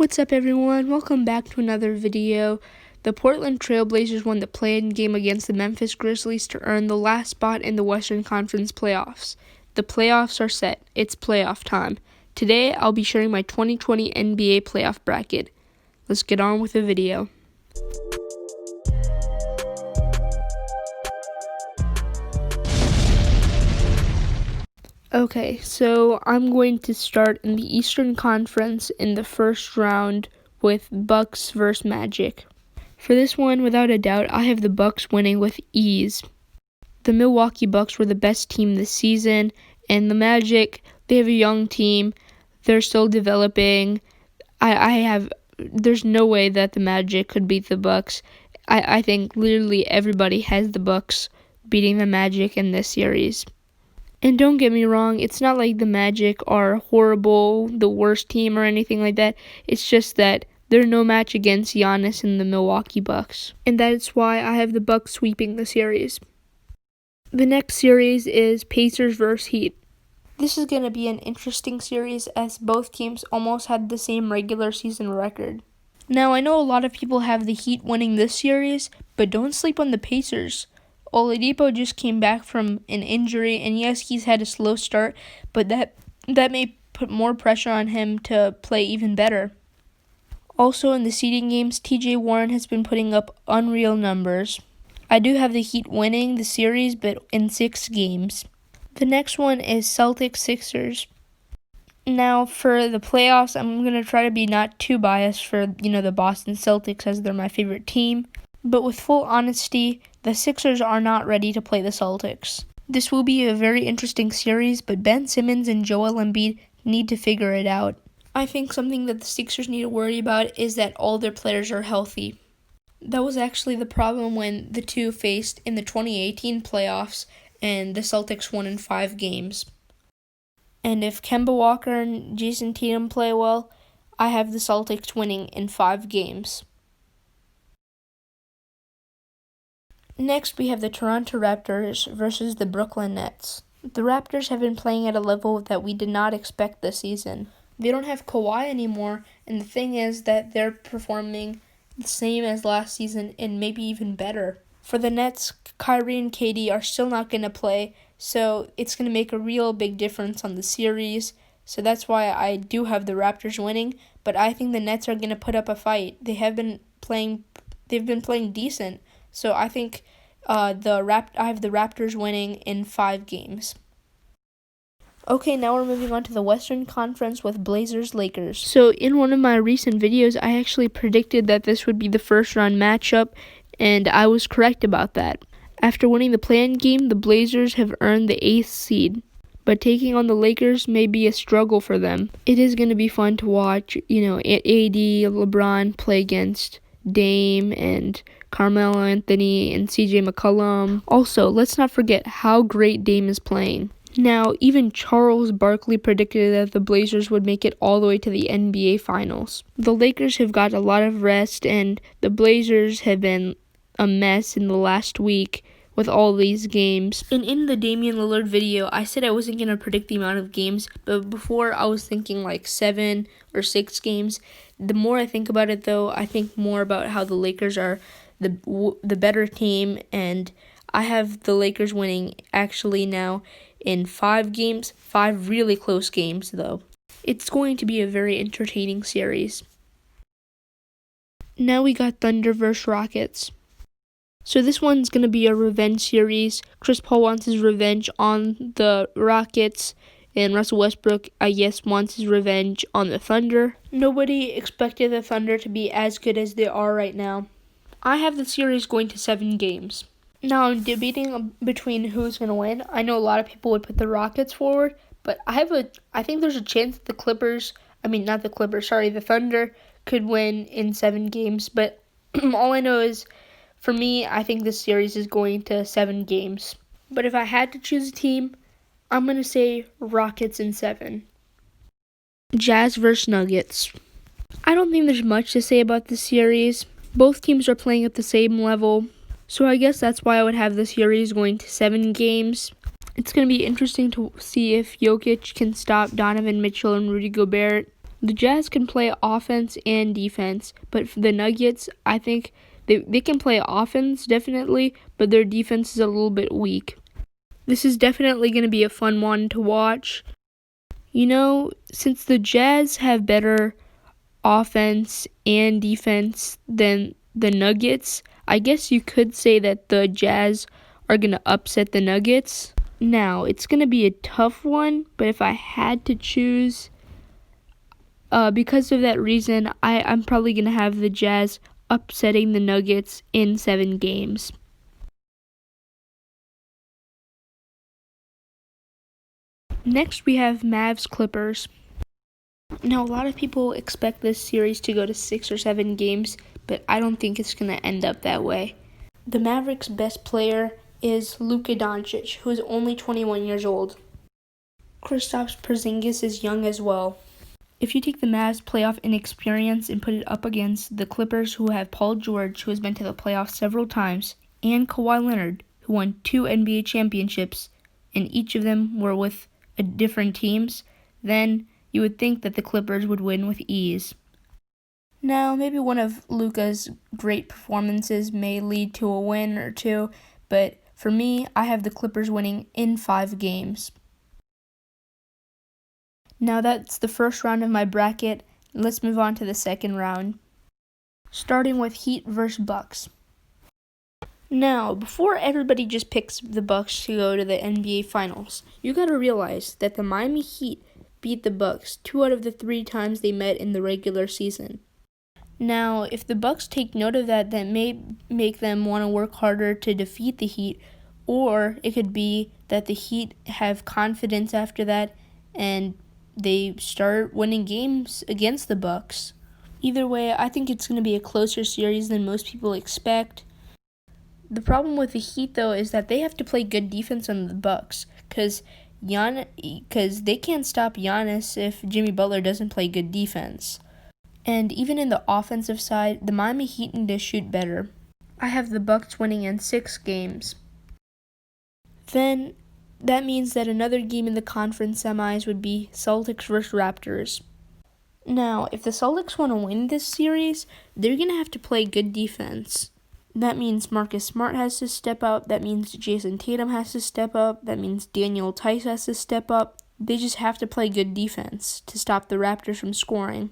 What's up, everyone? Welcome back to another video. The Portland Trail Blazers won the play-in game against the Memphis Grizzlies to earn the last spot in the Western Conference playoffs. The playoffs are set. It's playoff time. Today, I'll be sharing my 2020 NBA playoff bracket. Let's get on with the video. Okay, so I'm going to start in the Eastern Conference in the first round with Bucks versus Magic. For this one, without a doubt, I have the Bucks winning with ease. The Milwaukee Bucks were the best team this season, and the Magic, they have a young team. They're still developing. There's no way that the Magic could beat the Bucks. I think literally everybody has the Bucks beating the Magic in this series. And don't get me wrong, it's not like the Magic are horrible, the worst team or anything like that. It's just that they're no match against Giannis and the Milwaukee Bucks. And that's why I have the Bucks sweeping the series. The next series is Pacers versus Heat. This is going to be an interesting series as both teams almost had the same regular season record. Now, I know a lot of people have the Heat winning this series, but don't sleep on the Pacers. Oladipo just came back from an injury, and yes, he's had a slow start, but that may put more pressure on him to play even better. Also, in the seeding games, TJ Warren has been putting up unreal numbers. I do have the Heat winning the series, but in 6 games. The next one is Celtics-Sixers. Now, for the playoffs, I'm going to try to be not too biased for, the Boston Celtics as they're my favorite team. But with full honesty, the Sixers are not ready to play the Celtics. This will be a very interesting series, but Ben Simmons and Joel Embiid need to figure it out. I think something that the Sixers need to worry about is that all their players are healthy. That was actually the problem when the two faced in the 2018 playoffs, and the Celtics won in 5 games. And if Kemba Walker and Jason Tatum play well, I have the Celtics winning in 5 games. Next, we have the Toronto Raptors versus the Brooklyn Nets. The Raptors have been playing at a level that we did not expect this season. They don't have Kawhi anymore, and the thing is that they're performing the same as last season and maybe even better. For the Nets, Kyrie and KD are still not going to play, so it's going to make a real big difference on the series. So that's why I do have the Raptors winning, but I think the Nets are going to put up a fight. They've been playing decent. So I think I have the Raptors winning in 5 games. Okay, now we're moving on to the Western Conference with BlazersLakers. So in one of my recent videos, I actually predicted that this would be the first round matchup, and I was correct about that. After winning the play-in game, the Blazers have earned the 8th seed, but taking on the Lakers may be a struggle for them. It is going to be fun to watch, AD, LeBron play against Dame and Carmelo Anthony and CJ McCollum. Also, let's not forget how great Dame is playing. Now, even Charles Barkley predicted that the Blazers would make it all the way to the NBA Finals. The Lakers have got a lot of rest, and the Blazers have been a mess in the last week with all these games. And in the Damian Lillard video, I said I wasn't going to predict the amount of games, but before I was thinking like 7 or 6 games. The more I think about it, though, I think more about how the Lakers are the better team, and I have the Lakers winning actually now in 5 games, 5 really close games, though. It's going to be a very entertaining series. Now we got Thunder versus Rockets. So this one's going to be a revenge series. Chris Paul wants his revenge on the Rockets, and Russell Westbrook, I guess, wants his revenge on the Thunder. Nobody expected the Thunder to be as good as they are right now. I have the series going to 7 games. Now I'm debating between who's going to win. I know a lot of people would put the Rockets forward, but I think there's a chance that the Thunder could win in 7 games. But all I know is, for me, I think this series is going to 7 games. But if I had to choose a team, I'm going to say Rockets in 7. Jazz versus Nuggets. I don't think there's much to say about this series. Both teams are playing at the same level, so I guess that's why I would have the series going to 7 games. It's going to be interesting to see if Jokic can stop Donovan Mitchell and Rudy Gobert. The Jazz can play offense and defense, but for the Nuggets, I think they can play offense, definitely, but their defense is a little bit weak. This is definitely going to be a fun one to watch. You know, since the Jazz have better offense and defense than the Nuggets, I guess you could say that the Jazz are going to upset the Nuggets. Now, it's going to be a tough one, but if I had to choose, because of that reason, I'm probably going to have the Jazz upsetting the Nuggets in 7 games. Next, we have MavericksClippers. Now, a lot of people expect this series to go to 6 or 7 games, but I don't think it's going to end up that way. The Mavericks' best player is Luka Doncic, who is only 21 years old. Kristaps Porzingis is young as well. If you take the Mavs' playoff inexperience and put it up against the Clippers, who have Paul George, who has been to the playoffs several times, and Kawhi Leonard, who won 2 NBA championships, and each of them were with different teams, then you would think that the Clippers would win with ease. Now, maybe one of Luka's great performances may lead to a win or two, but for me, I have the Clippers winning in 5 games. Now that's the first round of my bracket. Let's move on to the second round, starting with Heat versus Bucks. Now, before everybody just picks the Bucks to go to the NBA Finals, you gotta realize that the Miami Heat beat the Bucks 2 out of the 3 times they met in the regular season. Now, if the Bucks take note of that may make them want to work harder to defeat the Heat, or it could be that the Heat have confidence after that and they start winning games against the Bucks. Either way, I think it's going to be a closer series than most people expect. The problem with the Heat, though, is that they have to play good defense on the Bucks, because they can't stop Giannis if Jimmy Butler doesn't play good defense. And even in the offensive side, the Miami Heat need to shoot better. I have the Bucks winning in 6 games. Then, that means that another game in the conference semis would be Celtics versus Raptors. Now, if the Celtics want to win this series, they're going to have to play good defense. That means Marcus Smart has to step up. That means Jason Tatum has to step up. That means Daniel Tice has to step up. They just have to play good defense to stop the Raptors from scoring.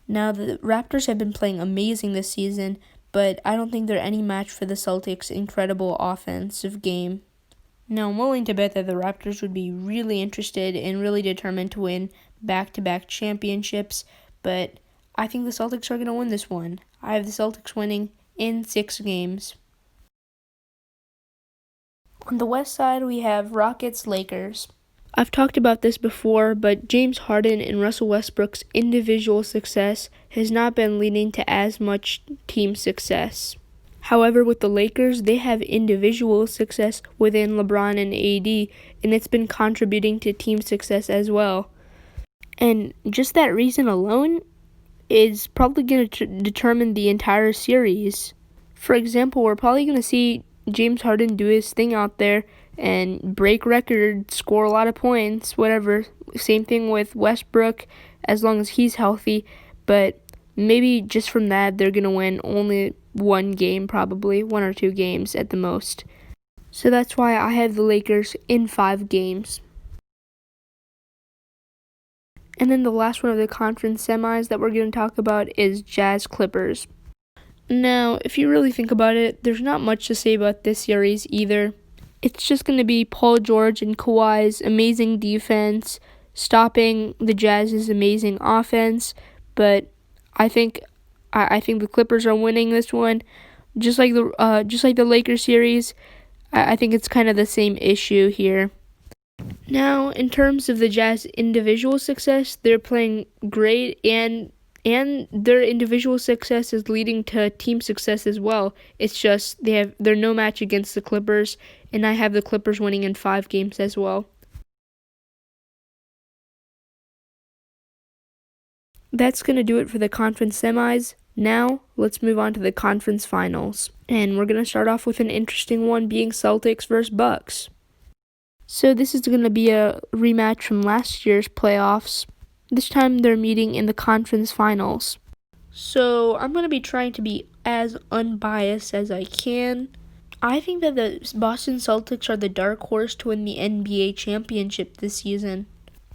Now, the Raptors have been playing amazing this season, but I don't think they're any match for the Celtics' incredible offensive game. Now, I'm willing to bet that the Raptors would be really interested and really determined to win back-to-back championships, but I think the Celtics are going to win this one. I have the Celtics winning in 6 games. On the west side, we have Rockets-Lakers. I've talked about this before, but James Harden and Russell Westbrook's individual success has not been leading to as much team success. However, with the Lakers, they have individual success within LeBron and AD, and it's been contributing to team success as well. And just that reason alone is probably going to determine the entire series. For example, we're probably going to see James Harden do his thing out there and break records, score a lot of points, whatever. Same thing with Westbrook, as long as he's healthy. But maybe just from that, they're going to win only 1 game, probably 1 or 2 games at the most. So that's why I have the Lakers in 5 games. And then the last one of the conference semis that we're going to talk about is Jazz-Clippers. Now, if you really think about it, there's not much to say about this series either. It's just going to be Paul George and Kawhi's amazing defense stopping the Jazz's amazing offense, but I think the Clippers are winning this one. Just like the Lakers series, I think it's kind of the same issue here. Now, in terms of the Jazz individual success, they're playing great, and their individual success is leading to team success as well. It's just they're no match against the Clippers, and I have the Clippers winning in 5 games as well. That's going to do it for the conference semis. Now, let's move on to the conference finals. And we're going to start off with an interesting one, being Celtics versus Bucks. So this is going to be a rematch from last year's playoffs. This time they're meeting in the conference finals. So I'm going to be trying to be as unbiased as I can. I think that the Boston Celtics are the dark horse to win the NBA championship this season.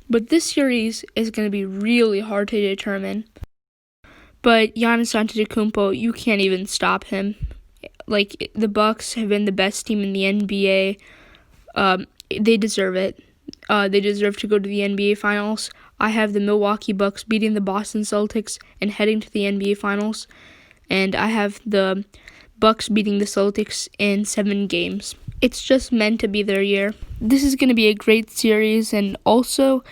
But this series is going to be really hard to determine. But Giannis Antetokounmpo, you can't even stop him. Like, the Bucks have been the best team in the NBA. They deserve it. They deserve to go to the NBA Finals. I have the Milwaukee Bucks beating the Boston Celtics and heading to the NBA Finals. And I have the Bucks beating the Celtics in 7 games. It's just meant to be their year. This is going to be a great series, and also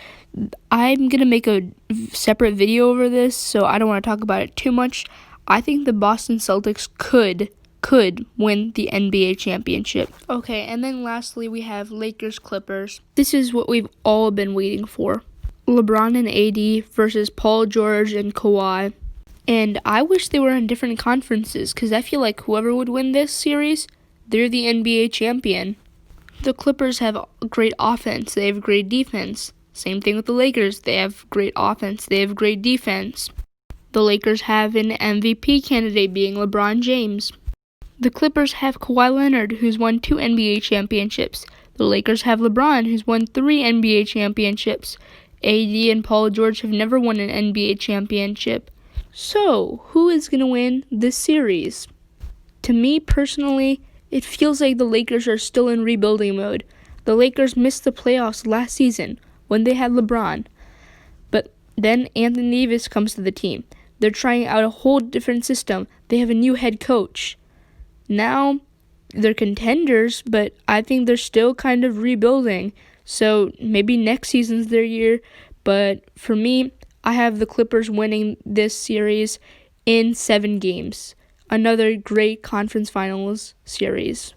I'm going to make a separate video over this, so I don't want to talk about it too much. I think the Boston Celtics could win the NBA championship. Okay, and then lastly we have Lakers-Clippers. This is what we've all been waiting for. LeBron and AD versus Paul George and Kawhi. And I wish they were in different conferences, because I feel like whoever would win this series, they're the NBA champion. The Clippers have great offense. They have great defense. Same thing with the Lakers. They have great offense. They have great defense. The Lakers have an MVP candidate being LeBron James. The Clippers have Kawhi Leonard, who's won 2 NBA championships. The Lakers have LeBron, who's won 3 NBA championships. AD and Paul George have never won an NBA championship. So, who is going to win this series? To me, personally, it feels like the Lakers are still in rebuilding mode. The Lakers missed the playoffs last season when they had LeBron. But then Anthony Davis comes to the team. They're trying out a whole different system. They have a new head coach. Now, they're contenders, but I think they're still kind of rebuilding. So, maybe next season's their year. But for me, I have the Clippers winning this series in 7 games. Another great conference finals series.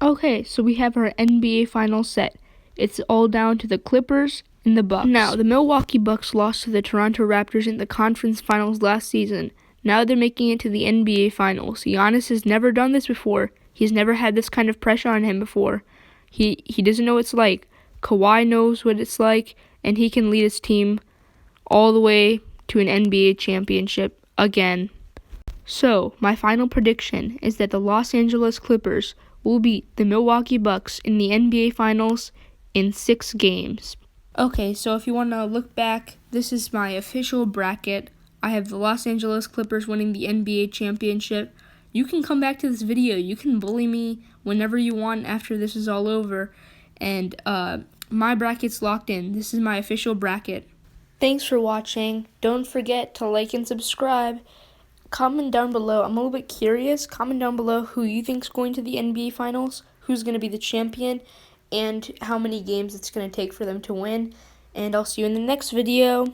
Okay, so we have our NBA finals set. It's all down to the Clippers and the Bucks. Now, the Milwaukee Bucks lost to the Toronto Raptors in the conference finals last season. Now they're making it to the NBA finals. Giannis has never done this before. He's never had this kind of pressure on him before. He doesn't know what it's like. Kawhi knows what it's like, and he can lead his team all the way to an NBA championship again. So, my final prediction is that the Los Angeles Clippers will beat the Milwaukee Bucks in the NBA Finals in 6 games. Okay, so if you want to look back, this is my official bracket. I have the Los Angeles Clippers winning the NBA championship. You can come back to this video. You can bully me whenever you want after this is all over. And my bracket's locked in. This is my official bracket. Thanks for watching. Don't forget to like and subscribe. Comment down below. I'm a little bit curious. Comment down below who you think's going to the NBA Finals, who's going to be the champion, and how many games it's going to take for them to win. And I'll see you in the next video.